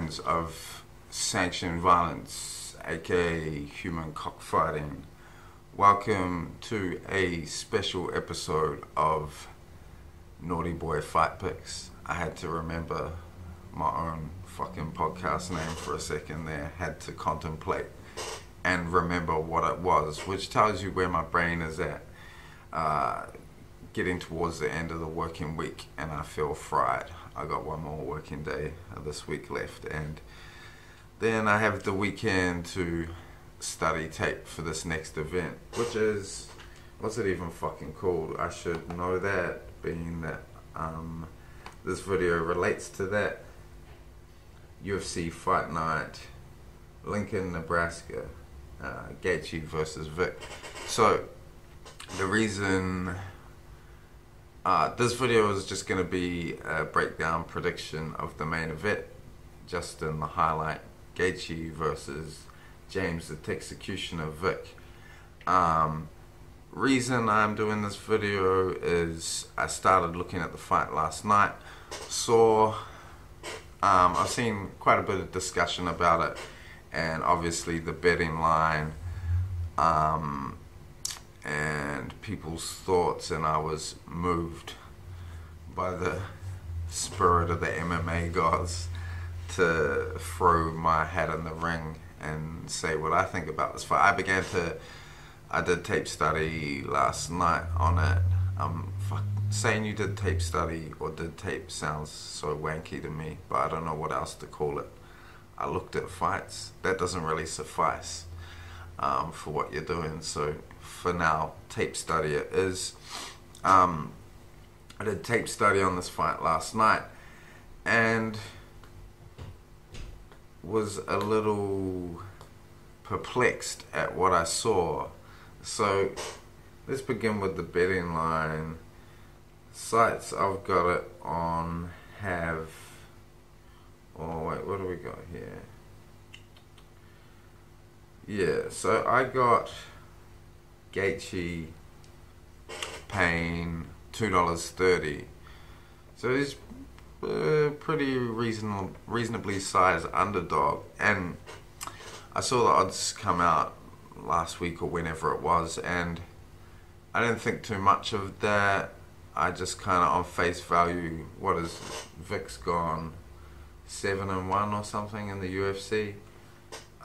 fans of sanctioned violence, aka human cockfighting. Welcome to a special episode of Naughty Boy Fight Picks. I had to remember my own fucking podcast name for a second there. Had to contemplate and remember what it was, which tells you where my brain is at. Getting towards the end of the working week and I feel fried. I got one more working day of this week left, and then I have the weekend to study tape for this next event, which is, what's it even fucking called? I should know that, being that this video relates to that. UFC Fight Night, Lincoln, Nebraska, Gaethje versus Vick. So the reason this video is just going to be a breakdown prediction of the main event, just in the highlight, Gaethje versus James the Executioner Vick. Reason I'm doing this video is I started looking at the fight last night, I've seen quite a bit of discussion about it, and obviously the betting line, and people's thoughts, and I was moved by the spirit of the MMA gods to throw my hat in the ring and say what I think about this fight. I did tape study last night on it. Saying you did tape study or did tape sounds so wanky to me, but I don't know what else to call it. I looked at fights. That doesn't really suffice for what you're doing, so for now, tape study it is. I did tape study on this fight last night and was a little perplexed at what I saw. So let's begin with the betting line. Sites I've got it on have, oh wait, what do we got here? Yeah, so I got Gaethje paying $2.30. So he's a pretty reasonably sized underdog, and I saw the odds come out last week or whenever it was, and I didn't think too much of that. I just kind of on face value, what is Vick's gone 7-1 or something in the UFC.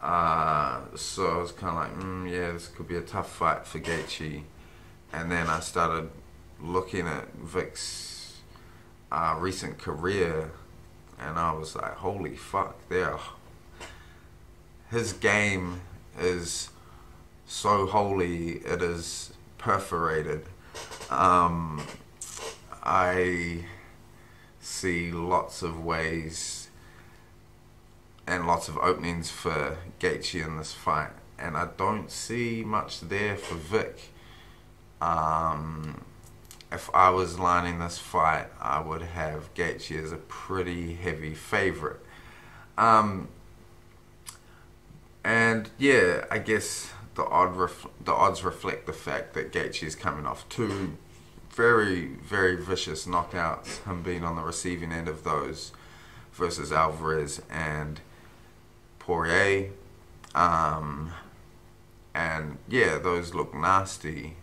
So I was kind of like, yeah, this could be a tough fight for Gaethje. And then I started looking at Vick's recent career, and I was like, holy fuck, his game is so holy, it is perforated. I see lots of ways and lots of openings for Gaethje in this fight, and I don't see much there for Vick. If I was lining this fight, I would have Gaethje as a pretty heavy favorite. And yeah, I guess the odds reflect the fact that Gaethje is coming off two very, very vicious knockouts, him being on the receiving end of those versus Alvarez and Poirier. And yeah, those look nasty,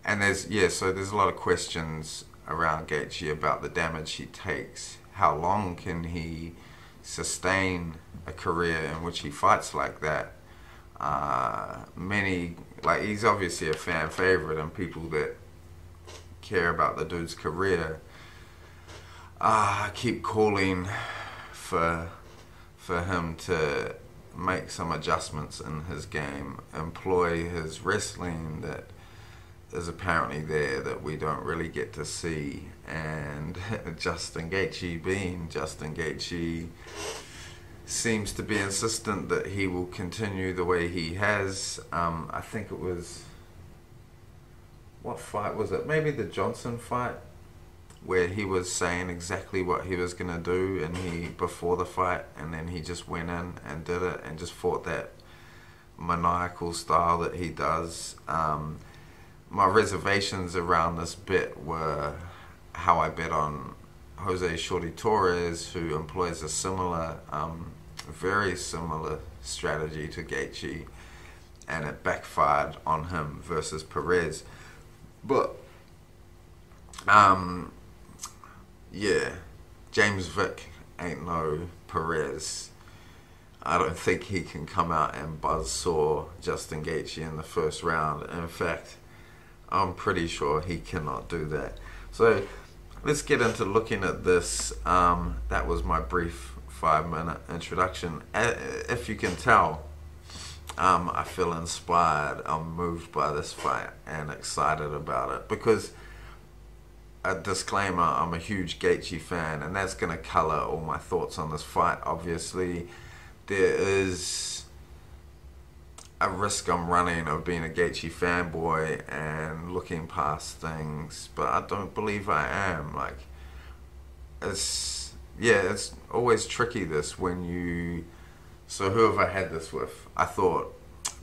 and there's a lot of questions around Gaethje about the damage he takes. How long can he sustain a career in which he fights like that? He's obviously a fan favorite, and people that care about the dude's career keep calling for him to make some adjustments in his game, employ his wrestling that is apparently there that we don't really get to see. And Justin Gaethje, being Justin Gaethje, seems to be insistent that he will continue the way he has. I think it was, what fight was it? Maybe the Johnson fight, where he was saying exactly what he was going to do before the fight, and then he just went in and did it and just fought that maniacal style that he does. My reservations around this bet were how I bet on Jose Shorty Torres, who employs a similar, very similar strategy to Gaethje, and it backfired on him versus Perez. But yeah, James Vick ain't no Perez. I don't think he can come out and buzzsaw Justin Gaethje in the first round. In fact, I'm pretty sure he cannot do that. So let's get into looking at this. That was my brief 5-minute introduction. If you can tell, I feel inspired. I'm moved by this fight and excited about it because, a disclaimer, I'm a huge Gaethje fan, and that's going to color all my thoughts on this fight. Obviously, there is a risk I'm running of being a Gaethje fanboy and looking past things, but I don't believe I am. Like, it's always tricky this when you. So who have I had this with? I thought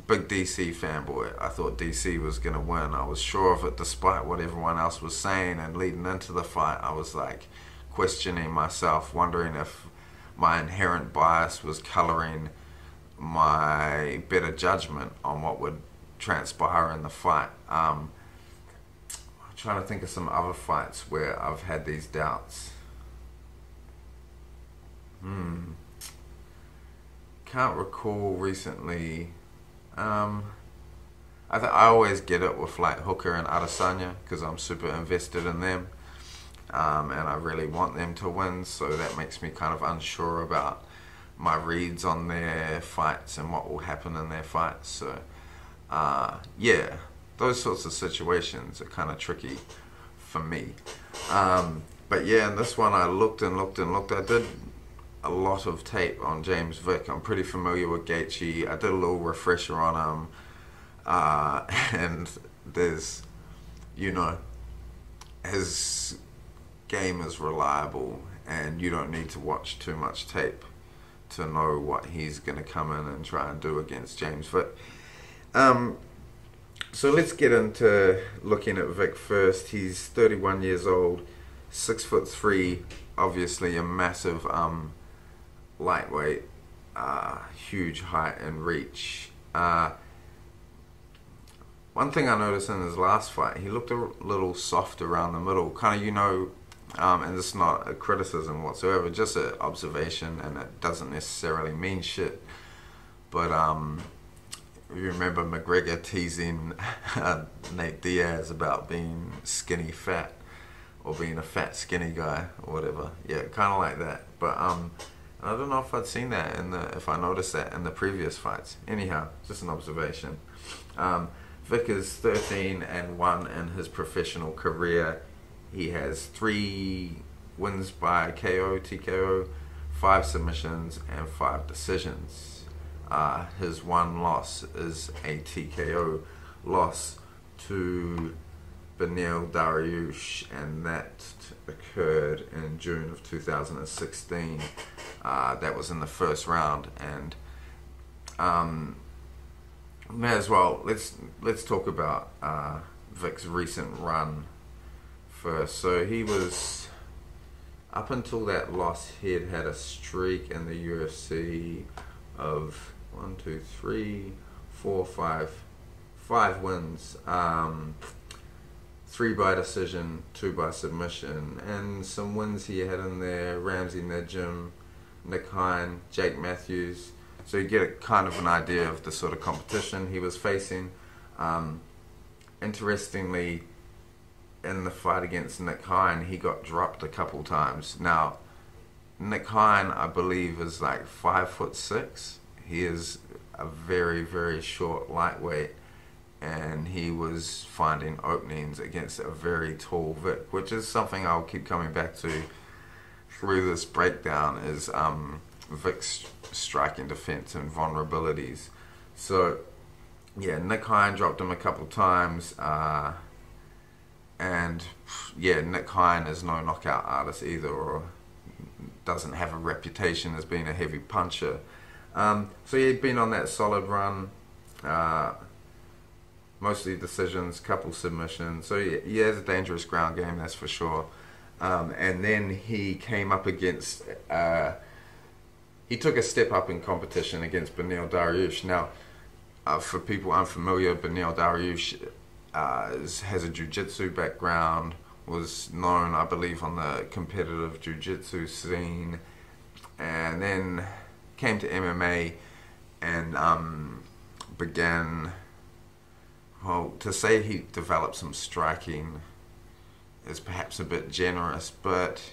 big DC fanboy. I thought DC was gonna win. I was sure of it despite what everyone else was saying, and leading into the fight I was like questioning myself, wondering if my inherent bias was coloring my better judgment on what would transpire in the fight. I'm trying to think of some other fights where I've had these doubts. Can't recall recently. I always get it with like Hooker and Adesanya because I'm super invested in them, and I really want them to win. So that makes me kind of unsure about my reads on their fights and what will happen in their fights. So yeah, those sorts of situations are kind of tricky for me. But yeah, in this one I looked and looked and looked. I did a lot of tape on James Vick. I'm pretty familiar with Gaethje. I did a little refresher on him, and there's, his game is reliable, and you don't need to watch too much tape to know what he's going to come in and try and do against James Vick. So let's get into looking at Vick first. He's 31 years old, 6'3", obviously a massive lightweight, huge height and reach. One thing I noticed in his last fight, he looked a little soft around the middle, kind of, and this is not a criticism whatsoever, just an observation, and it doesn't necessarily mean shit. But you remember McGregor teasing Nate Diaz about being skinny fat, or being a fat skinny guy, or whatever. Yeah, kind of like that. But I don't know if I'd seen that if I noticed that in the previous fights. Anyhow, just an observation. Vick is 13-1 in his professional career. He has 3 wins by KO, TKO, 5 submissions, and 5 decisions. His one loss is a TKO loss to Beneil Dariush, and that occurred in June of 2016. That was in the first round, and may as well let's talk about Vick's recent run first. So he was, up until that loss, he had a streak in the UFC of 5 wins, 3 by decision, 2 by submission, and some wins he had in there: Ramsey Nijem, Nick Hine, Jake Matthews. So you get a kind of an idea of the sort of competition he was facing. Interestingly, in the fight against Nick Hine, he got dropped a couple times. Now, Nick Hine, I believe, is like 5'6". He is a very, very short lightweight, and he was finding openings against a very tall Vick, which is something I'll keep coming back to through this breakdown, is Vick's striking defense and vulnerabilities. So yeah, Nick Hine dropped him a couple times, and yeah, Nick Hine is no knockout artist either, or doesn't have a reputation as being a heavy puncher. So he'd been on that solid run, mostly decisions, couple submissions. So yeah, he has a dangerous ground game, that's for sure. And then he came up against, he took a step up in competition against Beneil Dariush. Now, for people unfamiliar, Beneil Dariush has a jiu-jitsu background, was known, I believe, on the competitive jiu-jitsu scene, and then came to MMA and began, well, to say he developed some striking is perhaps a bit generous, but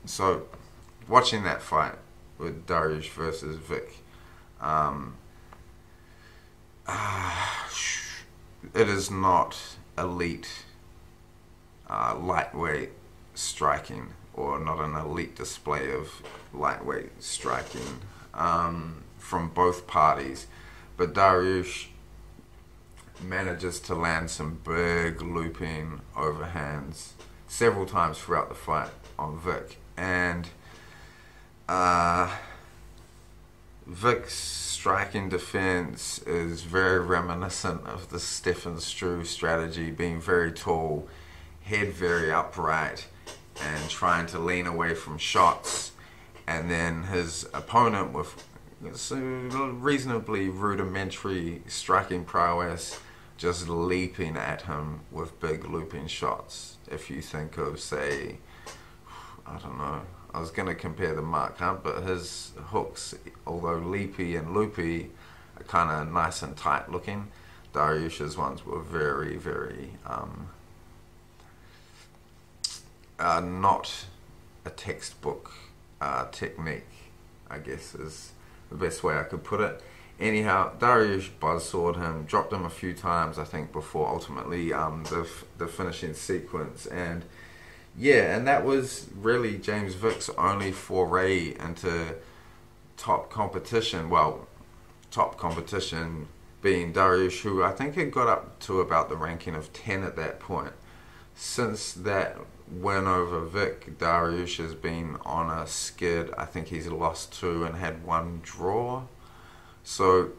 so watching that fight with Dariush versus Vick, it is not elite lightweight striking, or not an elite display of lightweight striking from both parties. But Dariush manages to land some big looping overhands several times throughout the fight on Vick, and Vick's striking defense is very reminiscent of the Stefan Struve strategy, being very tall, head very upright, and trying to lean away from shots, and then his opponent with reasonably rudimentary striking prowess just leaping at him with big looping shots. If you think of, say, I don't know, I was going to compare the Mark Hunt, but his hooks, although leapy and loopy, are kind of nice and tight looking. Dariush's ones were very, very not a textbook technique, I guess is the best way I could put it. Anyhow, Dariush buzzsawed him, dropped him a few times, I think, before ultimately the finishing sequence. And yeah, and that was really James Vick's only foray into top competition. Well, top competition being Dariush, who I think had got up to about the ranking of 10 at that point. Since that win over Vick, Dariush has been on a skid. I think he's lost 2 and had 1 draw. So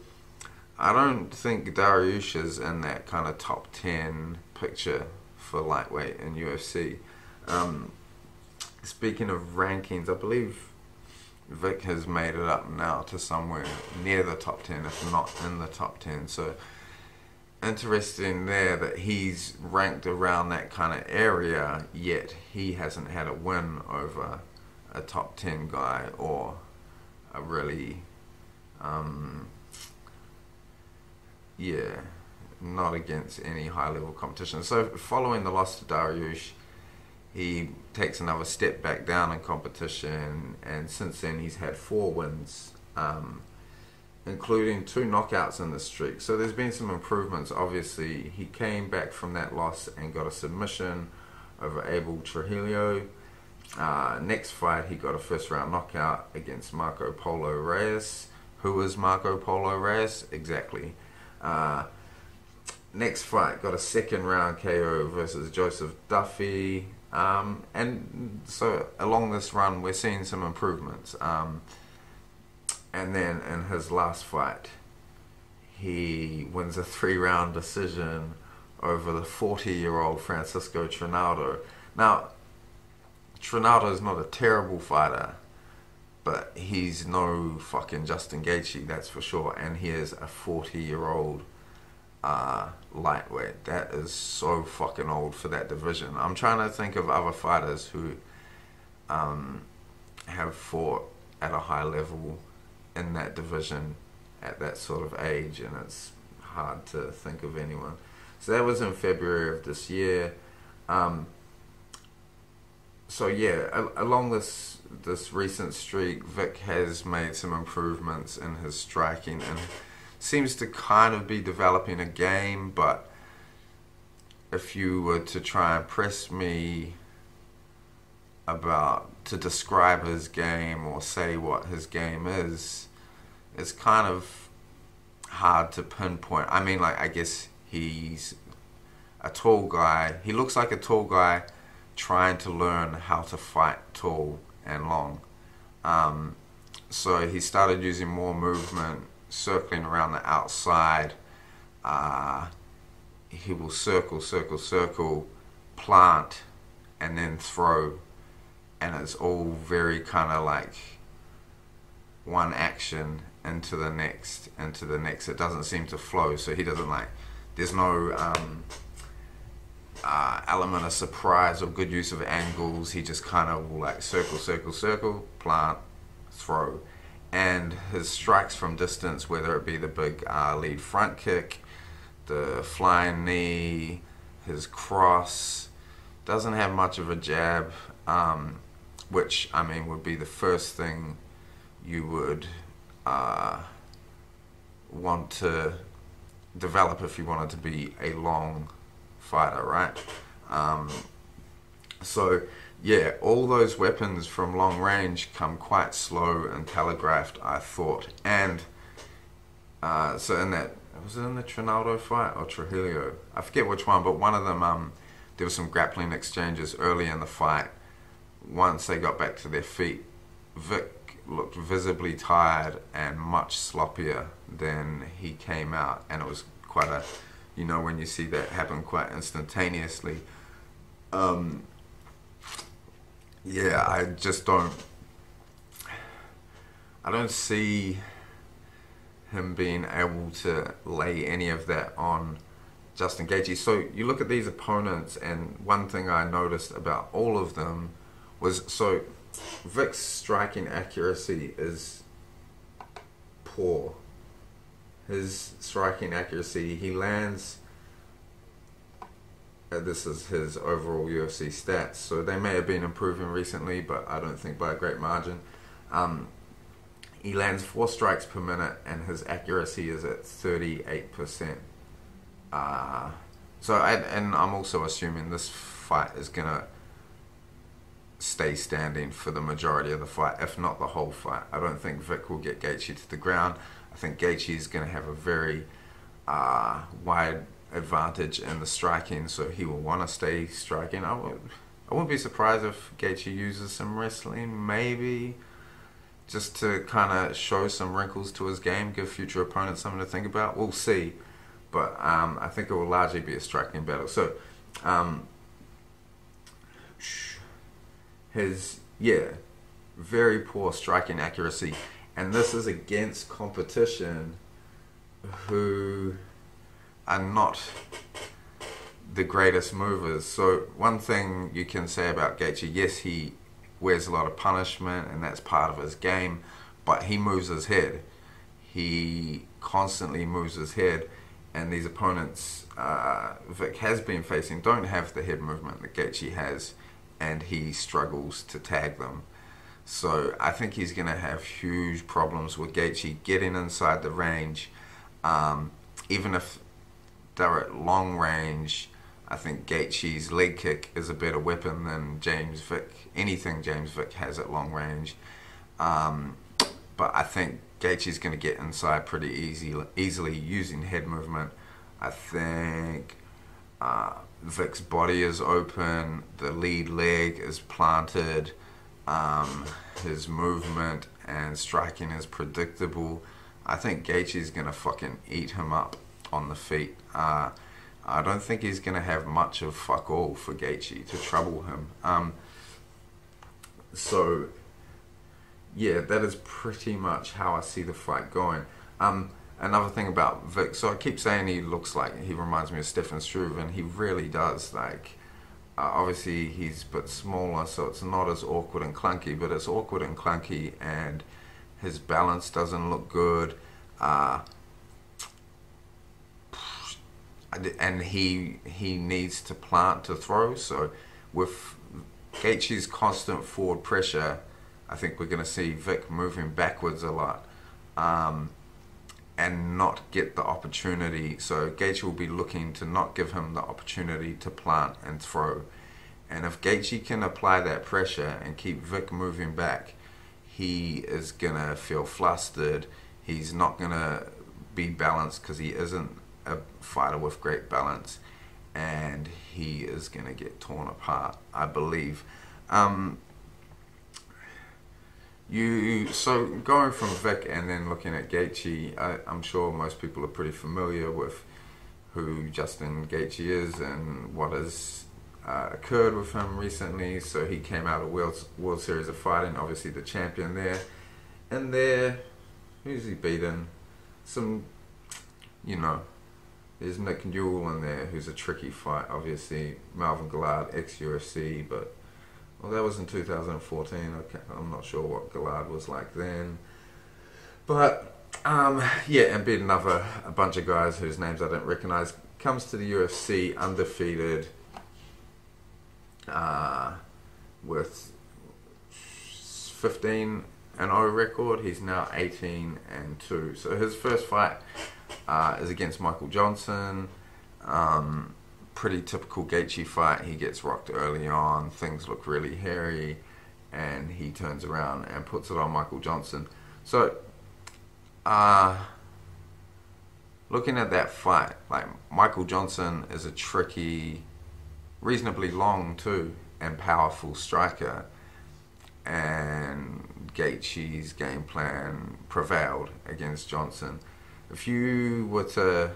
I don't think Dariush is in that kind of top 10 picture for lightweight in UFC. Speaking of rankings, I believe Vick has made it up now to somewhere near the top 10, if not in the top 10. So interesting there that he's ranked around that kind of area, yet he hasn't had a win over a top 10 guy, or a really not against any high level competition. So following the loss to Dariush, he takes another step back down in competition, and since then he's had 4 wins, including 2 knockouts in the streak. So there's been some improvements. Obviously, he came back from that loss and got a submission over Abel Trujillo. Next fight, he got a first round knockout against Marco Polo Reyes. Who is Marco Polo Reyes? Exactly. Next fight, got a second round KO versus Joseph Duffy. And so along this run, we're seeing some improvements. And then in his last fight, he wins a 3-round decision over the 40-year-old Francisco Trinaldo. Now, Trinaldo is not a terrible fighter, but he's no fucking Justin Gaethje, that's for sure. And he is a 40-year-old lightweight. That is so fucking old for that division. I'm trying to think of other fighters who have fought at a high level in that division at that sort of age, and it's hard to think of anyone. So that was in February of this year. So yeah, along this recent streak, Vick has made some improvements in his striking and seems to kind of be developing a game. But if you were to try and press me to describe his game or say what his game is, it's kind of hard to pinpoint. I mean, like, I guess he's a tall guy. He looks like a tall guy trying to learn how to fight tall and long. So he started using more movement, circling around the outside. He will circle, plant, and then throw, and it's all very kind of like one action into the next, into the next. It doesn't seem to flow, so he doesn't like, there's no element of surprise or good use of angles. He just kind of will like circle, circle, circle, plant, throw. And his strikes from distance, whether it be the big lead front kick, the flying knee, his cross, doesn't have much of a jab, which I mean would be the first thing you would want to develop if you wanted to be a long fighter, right? So yeah, all those weapons from long range come quite slow and telegraphed, I thought. And so in that, was it in the Trinaldo fight or Trujillo? I forget which one, but one of them, there was some grappling exchanges early in the fight. Once they got back to their feet, Vick looked visibly tired and much sloppier than he came out, and it was quite a, you know, when you see that happen quite instantaneously. Yeah, I don't see him being able to lay any of that on Justin Gaethje. So you look at these opponents, and one thing I noticed about all of them was, so Vick's striking accuracy is poor. His striking accuracy, he lands, this is his overall UFC stats, so they may have been improving recently, but I don't think by a great margin. He lands 4 strikes per minute, and his accuracy is at 38%. And I'm also assuming this fight is gonna stay standing for the majority of the fight, if not the whole fight. I don't think Vick will get Gaethje to the ground. I think Gaethje is going to have a very wide advantage in the striking, so he will want to stay striking. I wouldn't be surprised if Gaethje uses some wrestling, maybe, just to kind of show some wrinkles to his game, give future opponents something to think about. We'll see, but I think it will largely be a striking battle. So his, yeah, very poor striking accuracy, and this is against competition who are not the greatest movers. So one thing you can say about Gaethje, yes, he wears a lot of punishment and that's part of his game, but he moves his head. He constantly moves his head, and these opponents Vick has been facing don't have the head movement that Gaethje has, and he struggles to tag them. So I think he's going to have huge problems with Gaethje getting inside the range. Even if they're at long range, I think Gaethje's leg kick is a better weapon than James Vick, anything James Vick has at long range. But I think Gaethje's going to get inside pretty easily using head movement. I think Vick's body is open, the lead leg is planted, his movement and striking is predictable. I think Gaethje's going to fucking eat him up on the feet. I don't think he's going to have much of fuck all for Gaethje to trouble him. So yeah, that is pretty much how I see the fight going. Another thing about Vick, so I keep saying he looks like, he reminds me of Stefan Struve, and he really does. Like, obviously he's a bit smaller, so it's not as awkward and clunky, but it's awkward and clunky, and his balance doesn't look good. And he needs to plant to throw. So with Gaethje's constant forward pressure, I think we're going to see Vick moving backwards a lot, and not get the opportunity. So Gaethje will be looking to not give him the opportunity to plant and throw. And if Gaethje can apply that pressure and keep Vick moving back, he is going to feel flustered. He's not going to be balanced because he isn't a fighter with great balance, and he is going to get torn apart, I believe. So going from Vick and then looking at Gaethje, I'm sure most people are pretty familiar with who Justin Gaethje is and what his occurred with him recently, so he came out of World Series of Fighting, obviously the champion there. And there, who's he beaten? Some, you know, there's Nick Newell in there, who's a tricky fight, obviously. Melvin Gillard, ex-UFC, but, well, that was in 2014. I'm not sure what Gillard was like then. But, yeah, and beat a bunch of guys whose names I don't recognize. Comes to the UFC undefeated, with 15-0 record. He's now 18-2. So his first fight is against Michael Johnson. Pretty typical Gaethje fight. He gets rocked early on. Things look really hairy, and he turns around and puts it on Michael Johnson. So, looking at that fight, like, Michael Johnson is a tricky, reasonably long too, and powerful striker, and Gaethje's game plan prevailed against Johnson. If you were to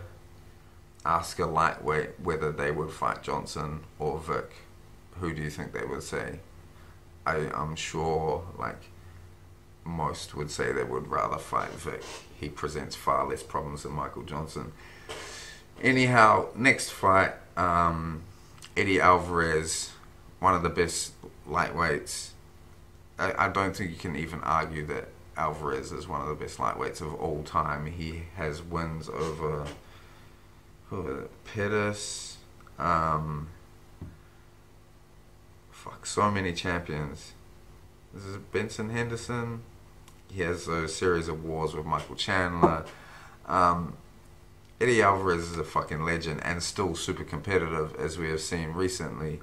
ask a lightweight whether they would fight Johnson or Vick, who do you think they would say? I'm sure, like, most would say they would rather fight Vick. He presents far less problems than Michael Johnson. Anyhow, next fight, Eddie Alvarez, one of the best lightweights. I don't think you can even argue that Alvarez is one of the best lightweights of all time. He has wins over Pettis, so many champions. This is Benson Henderson. He has a series of wars with Michael Chandler. Eddie Alvarez is a fucking legend and still super competitive, as we have seen recently.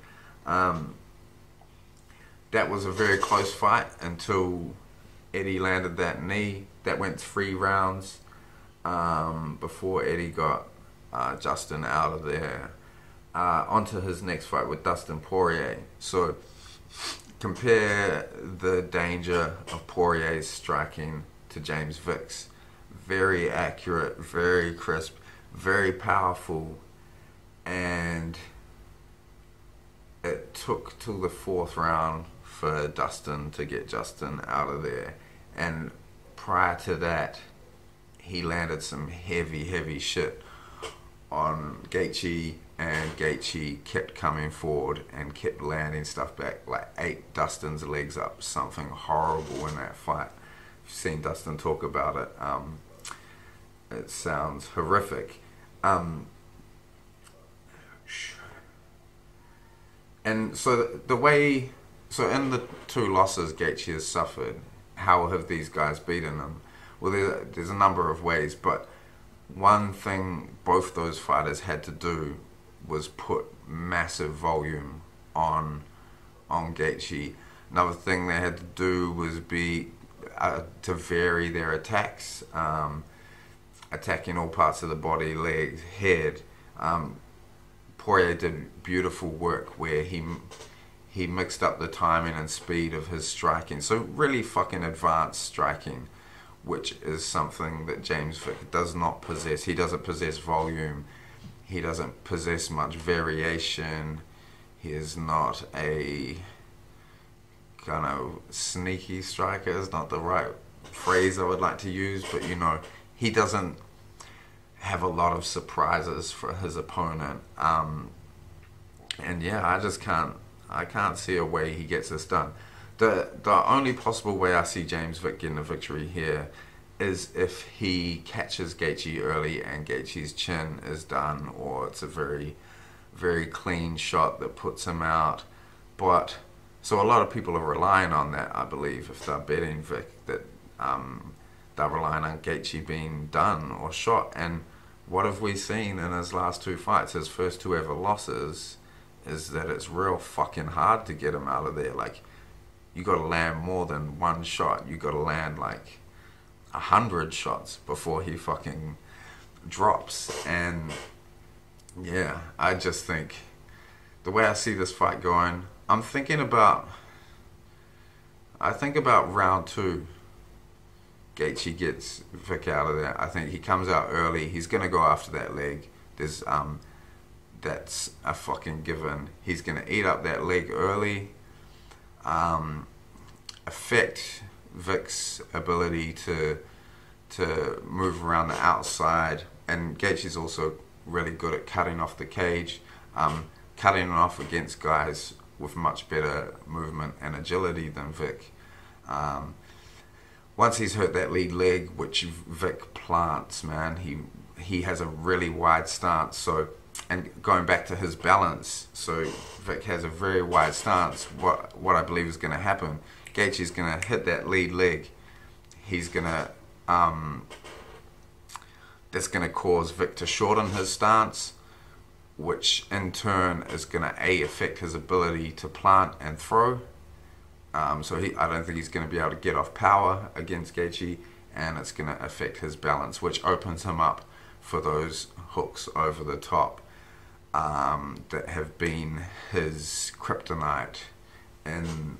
That was a very close fight until Eddie landed that knee. That went 3 rounds before Eddie got Justin out of there. Onto his next fight with Dustin Poirier. So compare the danger of Poirier's striking to James Vick's. Very accurate, very crisp, very powerful, and it took till the 4th round for Dustin to get Justin out of there. And prior to that, he landed some heavy shit on Gaethje, and Gaethje kept coming forward and kept landing stuff back, like ate Dustin's legs up. Something horrible in that fight. You've seen Dustin talk about it. It sounds horrific. And so the way, so in the 2 losses Gaethje has suffered, how have these guys beaten them? Well, there's a number of ways, but one thing both those fighters had to do was put massive volume on Gaethje. Another thing they had to do was to vary their attacks, attacking all parts of the body, legs, head. Poirier did beautiful work where he mixed up the timing and speed of his striking. So really fucking advanced striking, which is something that James Vick does not possess. He doesn't possess volume. He doesn't possess much variation. He is not a kind of sneaky striker. Is not the right phrase I would like to use, but you know, he doesn't have a lot of surprises for his opponent. And yeah, I can't see a way he gets this done. The only possible way I see James Vick getting a victory here is if he catches Gaethje early and Gaethje's chin is done, or it's a very, very clean shot that puts him out. But so a lot of people are relying on that, I believe, if they're betting Vick, that they're relying on Gaethje being done or shot. And what have we seen in his last 2 fights? His first 2 ever losses is that it's real fucking hard to get him out of there. Like, you got to land more than 1 shot. You got to land like 100 shots before he fucking drops. And yeah, I just think the way I see this fight going, I think about round 2. Gaethje gets Vick out of there. I think he comes out early. He's going to go after that leg. There's that's a fucking given. He's going to eat up that leg early, affect Vick's ability to move around the outside, and Gaethje's also really good at cutting off the cage, cutting it off against guys with much better movement and agility than Vick. Once he's hurt that lead leg, which Vick plants, man, he has a really wide stance. So, and going back to his balance, so Vick has a very wide stance. What I believe is going to happen, Gaethje's going to hit that lead leg. He's going to that's going to cause Vick to shorten his stance, which in turn is going to affect his ability to plant and throw. So I don't think he's going to be able to get off power against Gaethje, and it's going to affect his balance, which opens him up for those hooks over the top that have been his kryptonite in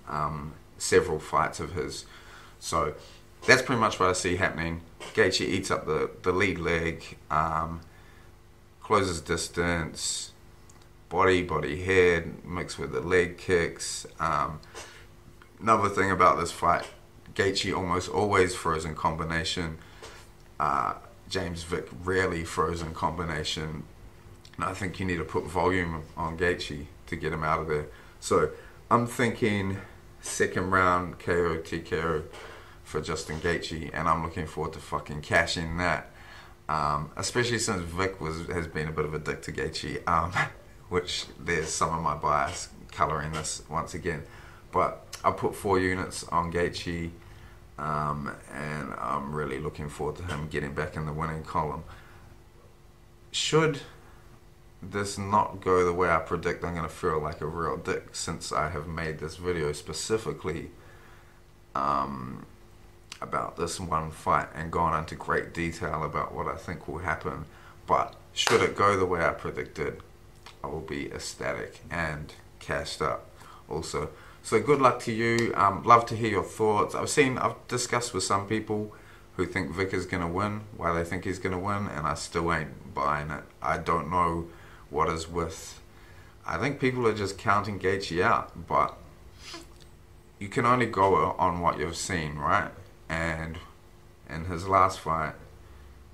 several fights of his. So that's pretty much what I see happening. Gaethje eats up the lead leg, closes distance, body, head, mixed with the leg kicks. Another thing about this fight, Gaethje almost always throws in combination. James Vick rarely throws in combination. And I think you need to put volume on Gaethje to get him out of there. So I'm thinking second round KO, TKO for Justin Gaethje, and I'm looking forward to fucking cashing that. Especially since Vick has been a bit of a dick to Gaethje, which there's some of my bias colouring this once again. But I put 4 units on Gaethje, and I'm really looking forward to him getting back in the winning column. Should this not go the way I predict, I'm going to feel like a real dick, since I have made this video specifically about this one fight and gone into great detail about what I think will happen. But should it go the way I predicted, I will be ecstatic and cashed up also. So good luck to you. Love to hear your thoughts. I've discussed with some people who think Vick is going to win, why they think he's going to win, and I still ain't buying it. I don't know what is with. I think people are just counting Gaethje out, but you can only go on what you've seen, right? And in his last fight,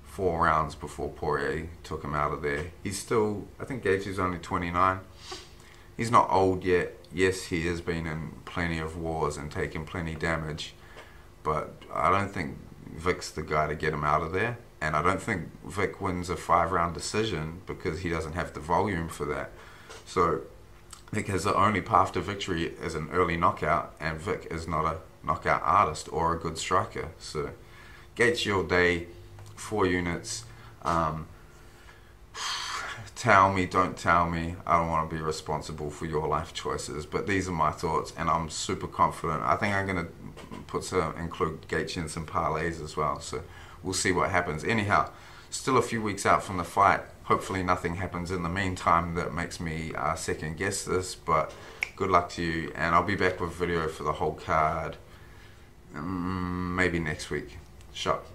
4 rounds before Poirier took him out of there, he's still, I think Gaethje's only 29. He's not old yet. Yes, he has been in plenty of wars and taken plenty damage, but I don't think Vick's the guy to get him out of there. And I don't think Vick wins a 5-round decision because he doesn't have the volume for that. So Vick has the only path to victory is an early knockout, and Vick is not a knockout artist or a good striker. So Gaethje all day, 4 units. Tell me, don't tell me. I don't want to be responsible for your life choices, but these are my thoughts, and I'm super confident. I think I'm going to include Gaethje in some parlays as well, so we'll see what happens. Anyhow, still a few weeks out from the fight. Hopefully nothing happens in the meantime that makes me second guess this, but good luck to you, and I'll be back with a video for the whole card maybe next week. Shot.